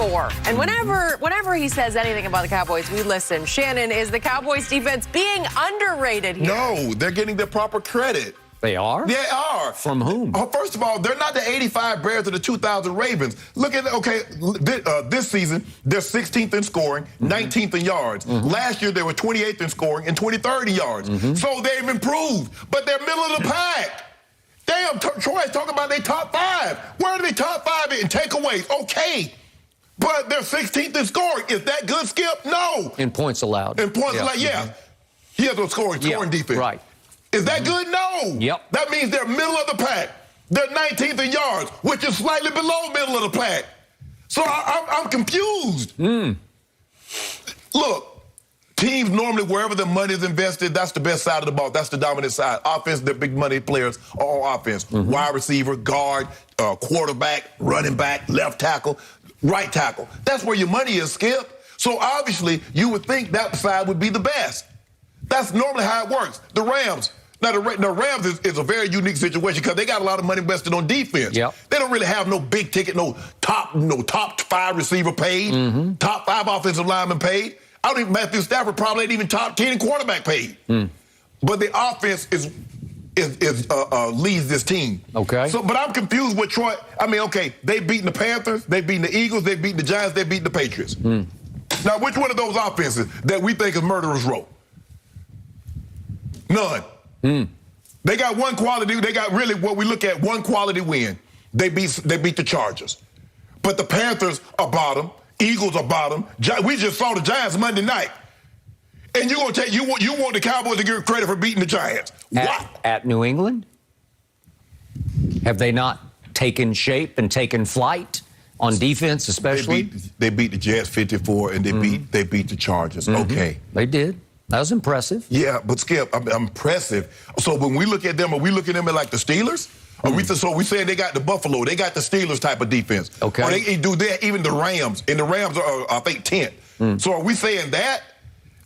before. And whenever he says anything about the Cowboys, we listen. Shannon, is the Cowboys defense being underrated here? No, they're getting the proper credit. They are? They are. From whom? First of all, they're not the 85 Bears of the 2000 Ravens. Look at, this season, they're 16th in scoring, 19th in yards. Last year, they were 28th in scoring and 23rd in yards. So they've improved, but they're middle of the pack. Damn, Troy's talking about they top 5. Where are they top 5 in takeaways? Okay. But they're 16th in scoring. Is that good, Skip? No. In points allowed. In points allowed, yeah. He has a scoring defense. Right. Is that good? No. Yep. That means they're middle of the pack. They're 19th in yards, which is slightly below middle of the pack. So I'm confused. Look, teams normally, wherever the money is invested, that's the best side of the ball. That's the dominant side. Offense, the big money players are all offense. Wide receiver, guard, quarterback, running back, left tackle, right tackle. That's where your money is, Skip. So obviously, you would think that side would be the best. That's normally how it works. The Rams. Now, the Rams is a very unique situation because they got a lot of money invested on defense. Yep. They don't really have no big ticket, no top 5 receiver paid, top 5 offensive lineman paid. I don't think Matthew Stafford probably ain't even top 10 quarterback paid. But the offense leads this team. Okay. So, but I'm confused with Troy. I mean, okay, they beaten the Panthers, they beaten the Eagles, they beaten the Giants, they beaten the Patriots. Now, which one of those offenses that we think is murderer's row? None. They got one quality. They got really what we look at, one quality win. They beat the Chargers. But the Panthers are bottom. Eagles are bottom. We just saw the Giants Monday night. And you want the Cowboys to get credit for beating the Giants. At New England? Have they not taken shape and taken flight on defense, especially? They beat the Jets 54, and they beat the Chargers. Okay. They did. That was impressive. Yeah, but Skip, I'm impressive. So when we look at them, are we looking at them like the Steelers? So we saying they got the Buffalo, they got the Steelers type of defense. Okay. Or they do that, even the Rams, and the Rams are, I think, 10th. So are we saying that?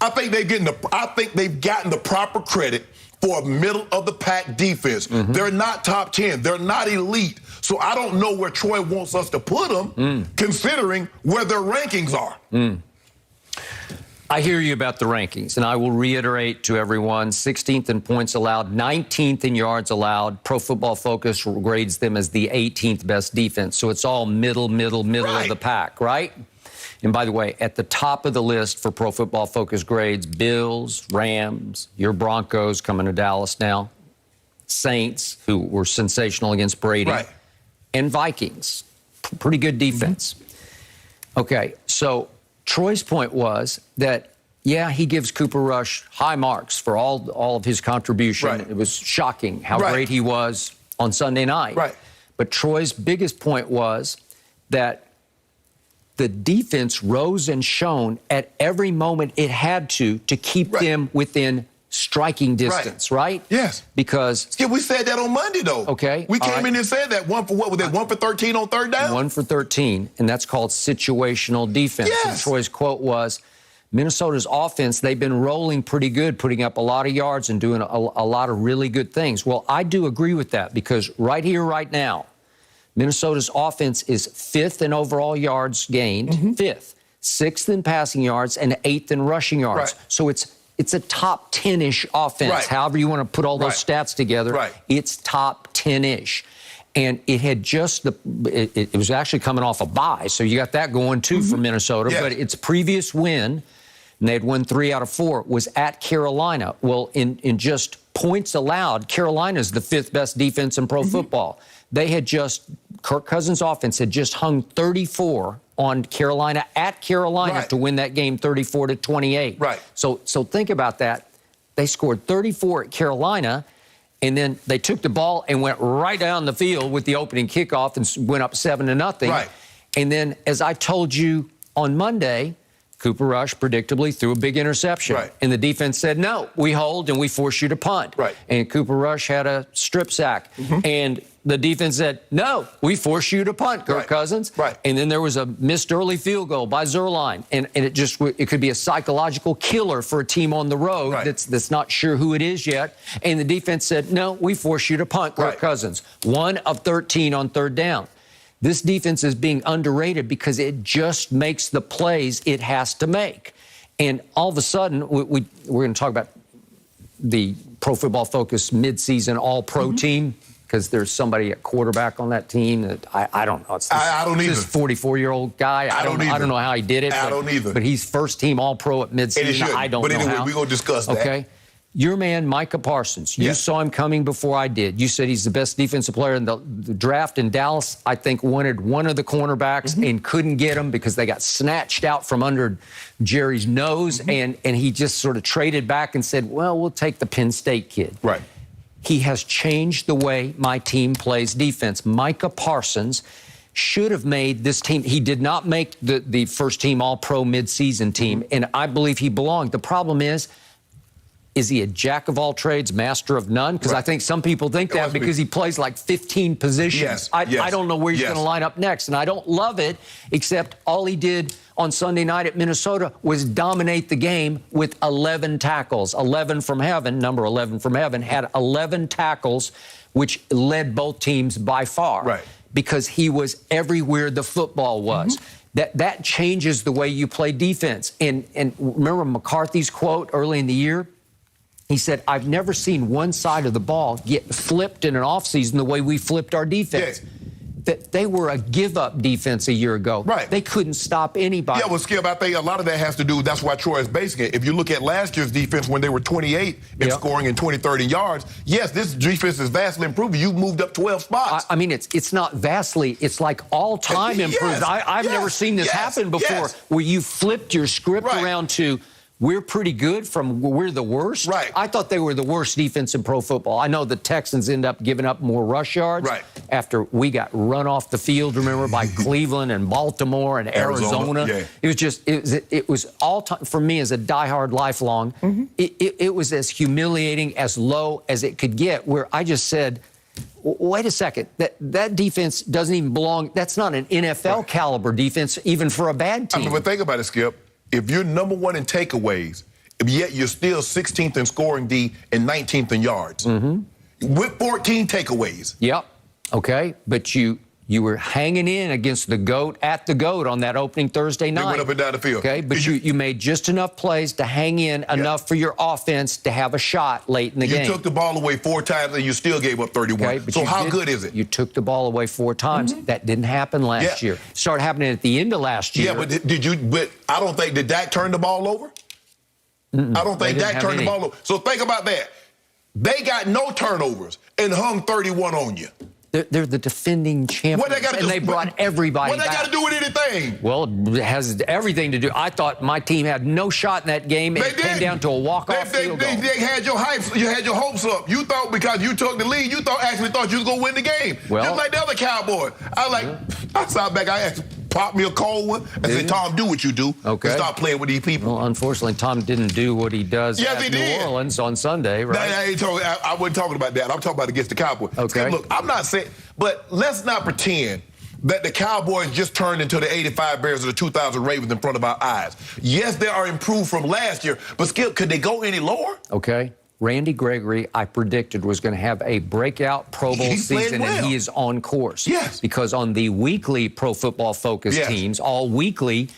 I think they've gotten the proper credit for a middle of the pack defense. They're not top 10. They're not elite. So I don't know where Troy wants us to put them, considering where their rankings are. I hear you about the rankings, and I will reiterate to everyone, 16th in points allowed, 19th in yards allowed. Pro Football Focus grades them as the 18th best defense. So it's all middle of the pack, right? And by the way, at the top of the list for Pro Football Focus grades, Bills, Rams, your Broncos coming to Dallas now, Saints, who were sensational against Brady, and Vikings. Pretty good defense. Okay, so Troy's point was that, yeah, he gives Cooper Rush high marks for all of his contribution. It was shocking how great he was on Sunday night. But Troy's biggest point was that the defense rose and shone at every moment it had to keep them within striking distance, right? Yes. Because... Yeah, we said that on Monday, though. Okay. We came in and said that. One for what was that? 1 for 13 on third down? 1 for 13, and that's called situational defense. Yes. And Troy's quote was, Minnesota's offense, they've been rolling pretty good, putting up a lot of yards and doing a lot of really good things. Well, I do agree with that because right here, right now, Minnesota's offense is 5th in overall yards gained, 5th, 6th in passing yards, and 8th in rushing yards. So it's a top 10-ish offense. However you want to put all those stats together, it's top 10-ish. And it had just, it was actually coming off a bye, so you got that going too for Minnesota. But its previous win, and they had won 3 out of 4, was at Carolina. Well, in just points allowed, Carolina's the 5th best defense in pro football. They had just, Kirk Cousins' offense had just hung 34 on Carolina at Carolina to win that game 34-28. So think about that. They scored 34 at Carolina, and then they took the ball and went right down the field with the opening kickoff and went up 7-0. And then, as I told you on Monday, Cooper Rush predictably threw a big interception. And the defense said, no, we hold and we force you to punt. And Cooper Rush had a strip sack. And the defense said, no, we force you to punt, Kirk Cousins. And then there was a missed early field goal by Zerline. And it could be a psychological killer for a team on the road that's not sure who it is yet. And the defense said, no, we force you to punt, Kirk Cousins. 1 of 13 on third down. This defense is being underrated because it just makes the plays it has to make. And all of a sudden, we're going to talk about the Pro Football Focus midseason all-pro team, because there's somebody at quarterback on that team that I don't know. It's this, I don't either. This 44-year-old guy. I don't know how he did it. I don't either. But he's first team all-pro at midseason. I don't know how. But anyway, we're going to discuss that. Okay. Your man, Micah Parsons, you saw him coming before I did. You said he's the best defensive player in the draft. In Dallas, I think, wanted one of the cornerbacks and couldn't get him because they got snatched out from under Jerry's nose, and he just sort of traded back and said, well, we'll take the Penn State kid. Right. He has changed the way my team plays defense. Micah Parsons should have made this team. He did not make the first team all-pro midseason team, and I believe he belonged. The problem is he a jack of all trades, master of none? Because I think some people think that because he plays like 15 positions. I don't know where he's going to line up next, and I don't love it, except all he did on Sunday night at Minnesota was dominate the game with 11 tackles. 11 from heaven, number 11 from heaven, had 11 tackles, which led both teams by far. Right. Because he was everywhere the football was. That changes the way you play defense. And remember McCarthy's quote early in the year? He said, I've never seen one side of the ball get flipped in an offseason the way we flipped our defense. That they were a give-up defense a year ago. Right. They couldn't stop anybody. Yeah, well, Skip, I think a lot of that has to do, that's why Troy is basing it. If you look at last year's defense when they were 28 in scoring and 20, 30 yards, yes, this defense is vastly improved. You've moved up 12 spots. I mean, it's not vastly. It's like all-time improved. I've never seen this happen before, where you flipped your script around to we're pretty good from we're the worst. Right. I thought they were the worst defense in pro football. I know the Texans end up giving up more rush yards after we got run off the field, remember, by Cleveland and Baltimore and Arizona. It was all time for me as a diehard lifelong. It was as humiliating, as low as it could get, where I just said, wait a second, that defense doesn't even belong. That's not an NFL caliber defense, even for a bad team. I mean, but think about it, Skip. If you're number one in takeaways, yet you're still 16th in scoring D and 19th in yards, with 14 takeaways. Yep. Okay. But you were hanging in against the GOAT at the GOAT on that opening Thursday night. They went up and down the field. Okay. But you made just enough plays to hang in enough for your offense to have a shot late in the game. You took the ball away 4 times and you still gave up 31. Okay, but so how good is it? You took the ball away 4 times. That didn't happen last year. It started happening at the end of last year. Yeah, but but I don't think, did Dak turn the ball over? I don't think Dak turned the ball over. So think about that. They got no turnovers and hung 31 on you. They're the defending champions, and they brought everybody back. What they got to do with anything? Well, it has everything to do. I thought my team had no shot in that game. It came down to a walk-off field goal. They had your hype. You had your hopes up. You thought because you took the lead, you actually thought you was going to win the game. Well, just like the other Cowboys. I sat back. I asked, pop me a cold one and said, Tom, do what you do. Okay. And stop playing with these people. Well, unfortunately, Tom didn't do what he does at New Orleans on Sunday, right? I wasn't talking about that. I'm talking about against the Cowboys. Okay. Look, I'm not saying, but let's not pretend that the Cowboys just turned into the 85 Bears or the 2000 Ravens in front of our eyes. Yes, they are improved from last year, but Skip, could they go any lower? Okay. Randy Gregory, I predicted, was going to have a breakout Pro Bowl season, and he is on course. Yes. Because on the weekly Pro Football Focus teams, all weekly,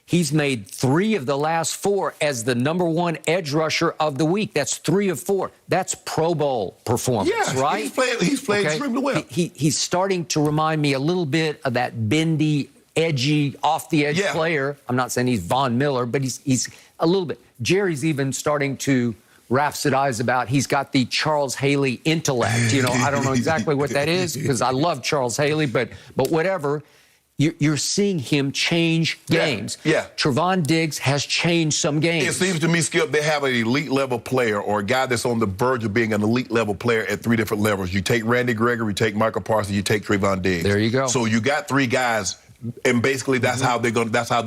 he's made 3 of the last 4 as the #1 edge rusher of the week. That's 3 of 4. That's Pro Bowl performance, right? He's played extremely well. He's starting to remind me a little bit of that bendy, edgy, off-the-edge player. I'm not saying he's Von Miller, but he's a little bit. Jerry's even starting to rhapsodize about he's got the Charles Haley intellect. You know, I don't know exactly what that is because I love Charles Haley, but whatever. You're seeing him change games. Trevon Diggs has changed some games. It seems to me, Skip, they have an elite level player or a guy that's on the verge of being an elite level player at 3 different levels. You take Randy Gregory, you take Michael Parsons, you take Trevon Diggs. There you go. So you got 3 guys, and basically that's how they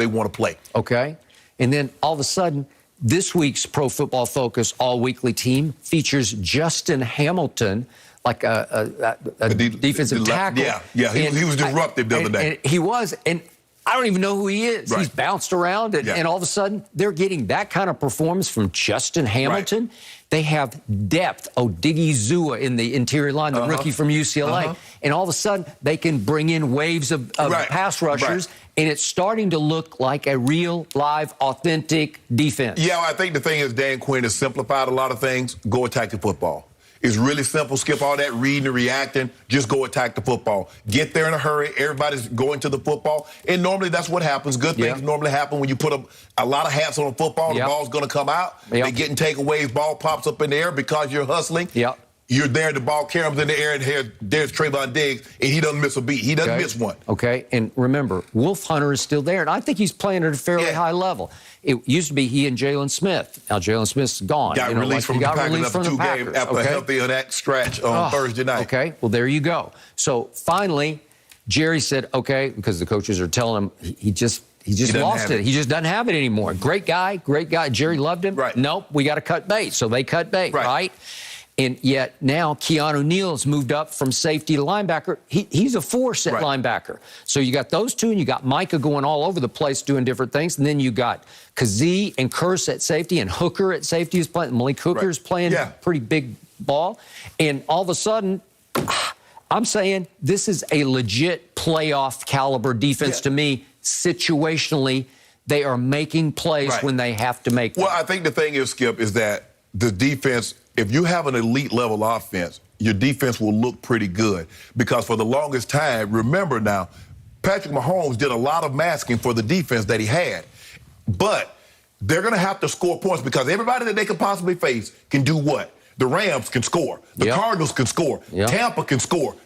want to play. Okay. And then all of a sudden, this week's Pro Football Focus all-weekly team features Justin Hamilton, like a defensive tackle. Yeah, he was disruptive the other day. And he was, and I don't even know who he is. Right. He's bounced around, and all of a sudden, they're getting that kind of performance from Justin Hamilton. Right. They have depth. Diggy Zua in the interior line, the rookie from UCLA. And all of a sudden, they can bring in waves of pass rushers, and it's starting to look like a real, live, authentic defense. Yeah, I think the thing is Dan Quinn has simplified a lot of things. Go attack the football. It's really simple. Skip all that reading and reacting. Just go attack the football. Get there in a hurry. Everybody's going to the football. And normally that's what happens. Good things normally happen when you put a lot of hats on a football. The ball's going to come out. They're getting takeaways. Ball pops up in the air because you're hustling. You're there, the ball carries in the air, and there's Trayvon Diggs, and he doesn't miss a beat. He doesn't miss one. Okay, and remember, Wolf Hunter is still there, and I think he's playing at a fairly high level. It used to be he and Jalen Smith. Now, Jalen Smith's gone. Got released from the Packers after 2 games after a healthy on that stretch on Thursday night. Okay, well, there you go. So, finally, Jerry said, okay, because the coaches are telling him he just lost it. He just doesn't have it anymore. Great guy. Jerry loved him. Nope, we got to cut bait. So they cut bait, right? And yet now Keanu Neal's moved up from safety to linebacker. He's a force at linebacker. So you got those two, and you got Micah going all over the place doing different things. And then you got Kazee and Curse at safety, and Hooker at safety is playing. Malik Hooker is playing pretty big ball. And all of a sudden, I'm saying this is a legit playoff caliber defense to me. Situationally, they are making plays when they have to make them. Well, I think the thing is, Skip, is that the defense, if you have an elite level offense, your defense will look pretty good. Because for the longest time, remember now, Patrick Mahomes did a lot of masking for the defense that he had. But they're going to have to score points because everybody that they could possibly face can do what? The Rams can score. The Cardinals can score. Tampa can score.